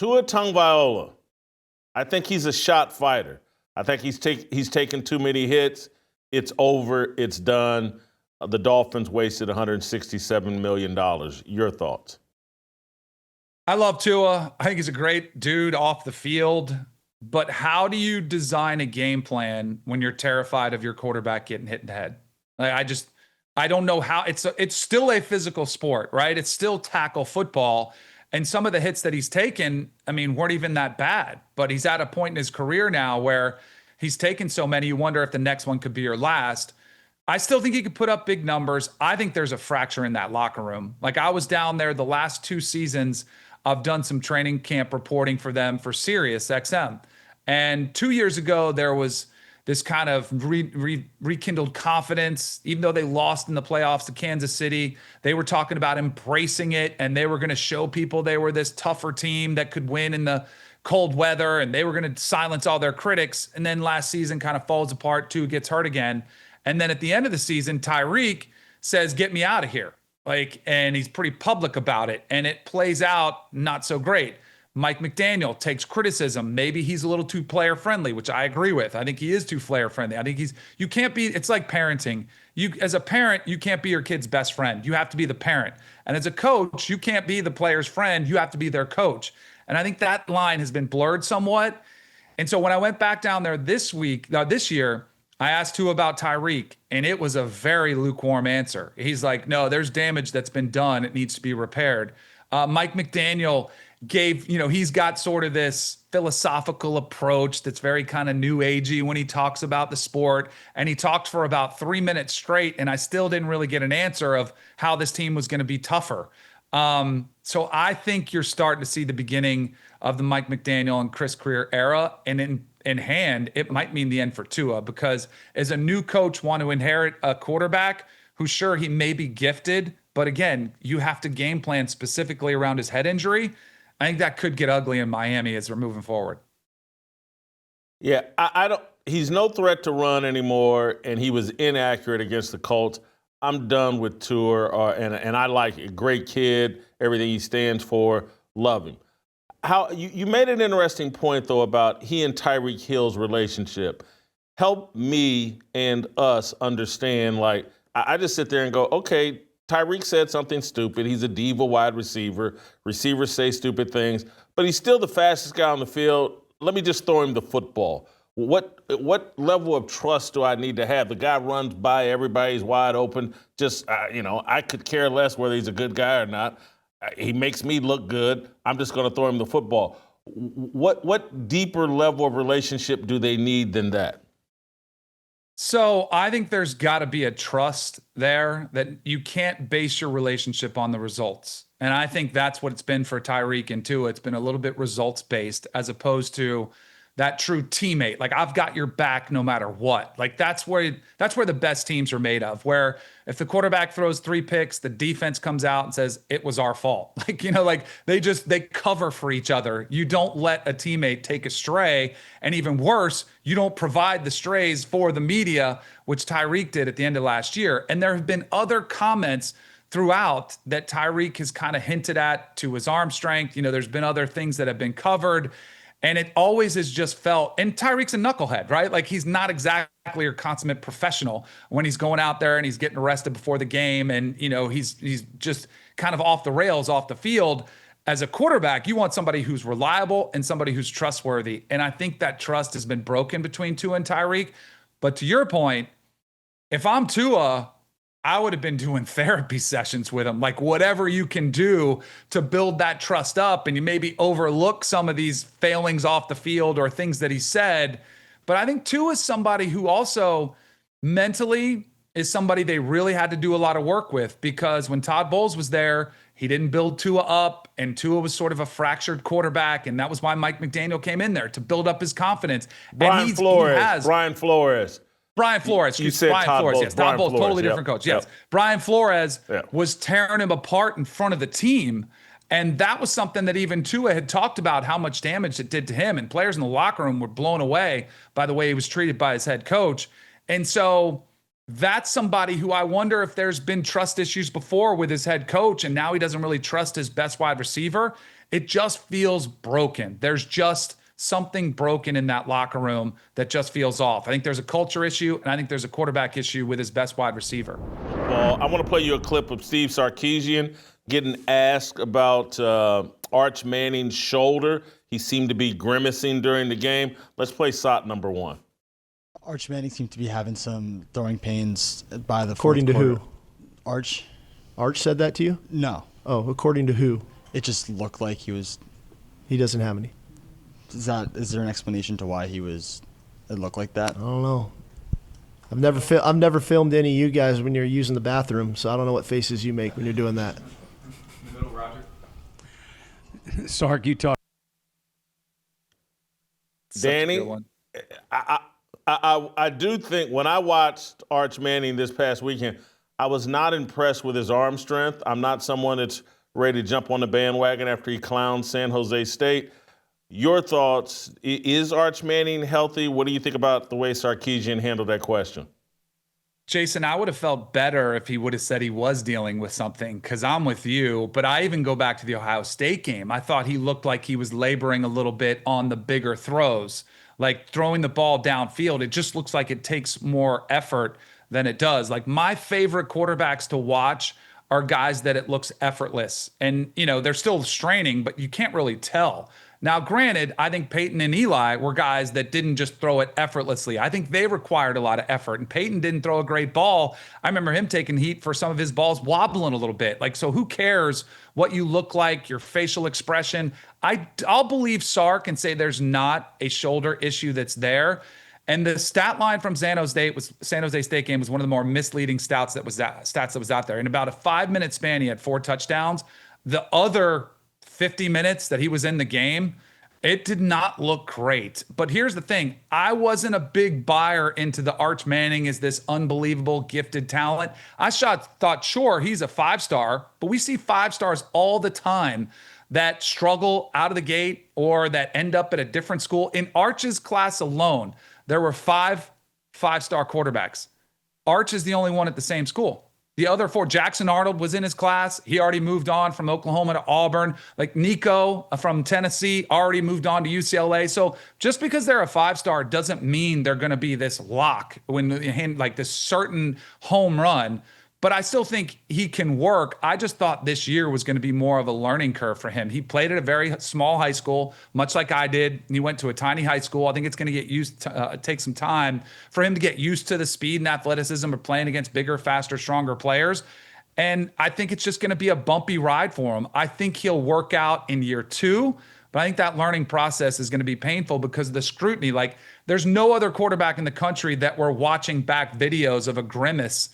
Tua Tagovailoa, I think he's a shot fighter. I think he's taken too many hits. It's over. It's done. The Dolphins wasted $167 million. Your thoughts? I love Tua. I think he's a great dude off the field. But how do you design a game plan when you're terrified of your quarterback getting hit in the head? Like, I don't know how. It's still a physical sport, right? It's still tackle football. And some of the hits that he's taken, I mean, weren't even that bad. But he's at a point in his career now where he's taken so many, you wonder if the next one could be your last. I still think he could put up big numbers. I think there's a fracture in that locker room. Like, I was down there the last 2 seasons. I've done some training camp reporting for them for Sirius XM. And 2 years ago, there was this kind of rekindled confidence. Even though they lost in the playoffs to Kansas City, they were talking about embracing it, and they were going to show people they were this tougher team that could win in the cold weather, and they were going to silence all their critics. And then last season kind of falls apart. Tua gets hurt again. And then at the end of the season, Tyreek says, "Get me out of here." And he's pretty public about it. And it plays out not so great. Mike McDaniel takes criticism. Maybe he's a little too player friendly, which I agree with. I think he is too player friendly. I think you can't be, it's like parenting. As a parent, you can't be your kid's best friend. You have to be the parent. And as a coach, you can't be the player's friend. You have to be their coach. And I think that line has been blurred somewhat. And so when I went back down there this year, I asked Tua about Tyreek, and it was a very lukewarm answer. He's like, no, there's damage that's been done. It needs to be repaired. Mike McDaniel he's got sort of this philosophical approach that's very kind of new agey when he talks about the sport. And he talked for about 3 minutes straight, and I still didn't really get an answer of how this team was going to be tougher. So I think you're starting to see the beginning of the Mike McDaniel and Chris Greer era. And in hand, it might mean the end for Tua, because as a new coach want to inherit a quarterback who's sure he may be gifted, but again, you have to game plan specifically around his head injury. I think that could get ugly in Miami as we're moving forward. Yeah, I don't. He's no threat to run anymore, and he was inaccurate against the Colts. I'm done with Tua, and I like it. Great kid, everything he stands for, love him. How you made an interesting point though about he and Tyreek Hill's relationship. Help me and us understand. Like, I just sit there and go, okay, Tyreek said something stupid. He's a diva wide receiver. Receivers say stupid things, but he's still the fastest guy on the field. Let me just throw him the football. What level of trust do I need to have? The guy runs by, everybody's wide open. Just, I could care less whether he's a good guy or not. He makes me look good. I'm just going to throw him the football. What deeper level of relationship do they need than that? So I think there's got to be a trust there that you can't base your relationship on the results. And I think that's what it's been for Tyreek and Tua. It's been a little bit results based as opposed to that true teammate. Like, I've got your back no matter what. Like, that's where the best teams are made of, where if the quarterback throws 3 picks, the defense comes out and says it was our fault. They cover for each other. You don't let a teammate take a stray. And even worse, you don't provide the strays for the media, which Tyreek did at the end of last year. And there have been other comments throughout that Tyreek has kind of hinted at to his arm strength. There's been other things that have been covered. And it always has just felt, and Tyreek's a knucklehead, right? Like, he's not exactly your consummate professional when he's going out there and he's getting arrested before the game. And, he's just kind of off the rails, off the field. As a quarterback, you want somebody who's reliable and somebody who's trustworthy. And I think that trust has been broken between Tua and Tyreek. But to your point, if I'm Tua, I would have been doing therapy sessions with him, like whatever you can do to build that trust up. And you maybe overlook some of these failings off the field or things that he said. But I think Tua is somebody who also mentally is somebody they really had to do a lot of work with, because when Todd Bowles was there, he didn't build Tua up, and Tua was sort of a fractured quarterback. And that was why Mike McDaniel came in there to build up his confidence. Brian Flores. You said Brian Todd Flores. Bowles. Yes, Todd Bowles, totally different coach. Yes, Yep. Brian Flores was tearing him apart in front of the team, and that was something that even Tua had talked about, how much damage it did to him. And players in the locker room were blown away by the way he was treated by his head coach. And so that's somebody who I wonder if there's been trust issues before with his head coach, and now he doesn't really trust his best wide receiver. It just feels broken. There's just something broken in that locker room that just feels off. I think there's a culture issue, and I think there's a quarterback issue with his best wide receiver. Well, I want to play you a clip of Steve Sarkisian getting asked about Arch Manning's shoulder. He seemed to be grimacing during the game. Let's play SOT number 1. Arch Manning seemed to be having some throwing pains by the According to fourth who? quarter. Arch? Arch said that to you? No. Oh, according to who? It just looked like he was. He doesn't have any. Is there an explanation to why it looked like that? I don't know. I've never filmed any of you guys when you're using the bathroom, so I don't know what faces you make when you're doing that. In the middle, Roger. Sark, you talk. Danny, I do think when I watched Arch Manning this past weekend, I was not impressed with his arm strength. I'm not someone that's ready to jump on the bandwagon after he clowned San Jose State. Your thoughts, is Arch Manning healthy? What do you think about the way Sarkisian handled that question? Jason, I would have felt better if he would have said he was dealing with something, because I'm with you. But I even go back to the Ohio State game. I thought he looked like he was laboring a little bit on the bigger throws, like throwing the ball downfield. It just looks like it takes more effort than it does. Like, my favorite quarterbacks to watch are guys that it looks effortless. And, they're still straining, but you can't really tell. Now, granted, I think Peyton and Eli were guys that didn't just throw it effortlessly. I think they required a lot of effort. And Peyton didn't throw a great ball. I remember him taking heat for some of his balls wobbling a little bit. Like, so who cares what you look like, your facial expression? I'll believe Sark and say there's not a shoulder issue that's there. And the stat line from San Jose State game was one of the more misleading stats that was out there. In about a 5-minute span, he had 4 touchdowns. The other 50 minutes that he was in the game, it did not look great. But here's the thing. I wasn't a big buyer into the Arch Manning as this unbelievable gifted talent. I thought, sure, he's a 5-star, but we see 5-stars all the time that struggle out of the gate or that end up at a different school. In Arch's class alone, there were 5 5-star quarterbacks. Arch is the only one at the same school. The other 4, Jackson Arnold was in his class. He already moved on from Oklahoma to Auburn. Like Nico from Tennessee already moved on to UCLA. So just because they're a 5-star doesn't mean they're going to be this lock like this certain home run. But I still think he can work. I just thought this year was going to be more of a learning curve for him. He played at a very small high school, much like I did. He went to a tiny high school. I think it's going to take some time for him to get used to the speed and athleticism of playing against bigger, faster, stronger players. And I think it's just going to be a bumpy ride for him. I think he'll work out in year 2, but I think that learning process is going to be painful because of the scrutiny. Like, there's no other quarterback in the country that we're watching back videos of a grimace.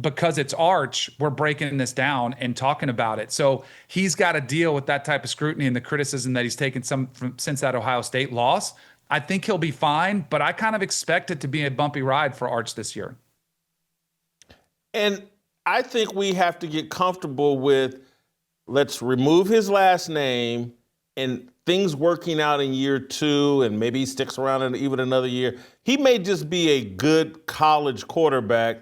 Because it's Arch, we're breaking this down and talking about it. So he's got to deal with that type of scrutiny and the criticism that he's taken since that Ohio State loss. I think he'll be fine, but I kind of expect it to be a bumpy ride for Arch this year. And I think we have to get comfortable with, let's remove his last name and things working out in year 2, and maybe he sticks around in even another year. He may just be a good college quarterback.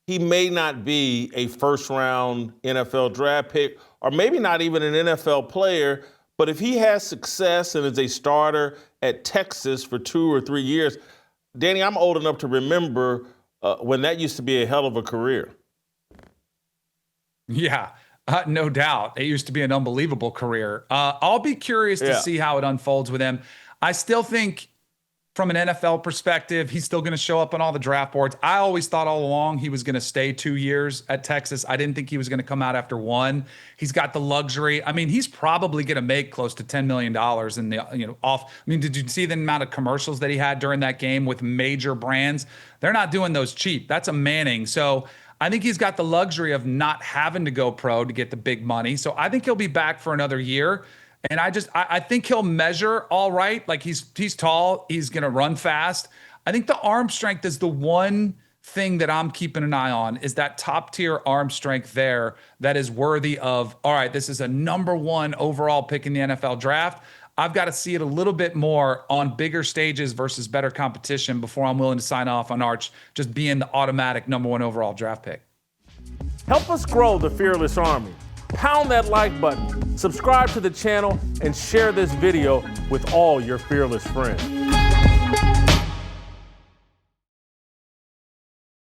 He may not be a first-round NFL draft pick, or maybe not even an NFL player, but if he has success and is a starter at Texas for 2 or 3 years, Danny, I'm old enough to remember when that used to be a hell of a career. Yeah, no doubt. It used to be an unbelievable career. I'll be curious to see how it unfolds with him. I still think, from an NFL perspective, he's still going to show up on all the draft boards. I always thought all along he was going to stay 2 years at Texas. I didn't think he was going to come out after 1. He's got the luxury. I mean, he's probably going to make close to $10 million in the off. I mean, did you see the amount of commercials that he had during that game with major brands? They're not doing those cheap. That's a Manning. So I think he's got the luxury of not having to go pro to get the big money. So I think he'll be back for another year. And I think he'll measure all right. Like, he's tall. He's going to run fast. I think the arm strength is the one thing that I'm keeping an eye on, is that top tier arm strength there that is worthy of, all right, this is a number 1 overall pick in the NFL draft. I've got to see it a little bit more on bigger stages versus better competition before I'm willing to sign off on Arch just being the automatic number 1 overall draft pick. Help us grow the Fearless Army. Pound that like button, subscribe to the channel, and share this video with all your fearless friends.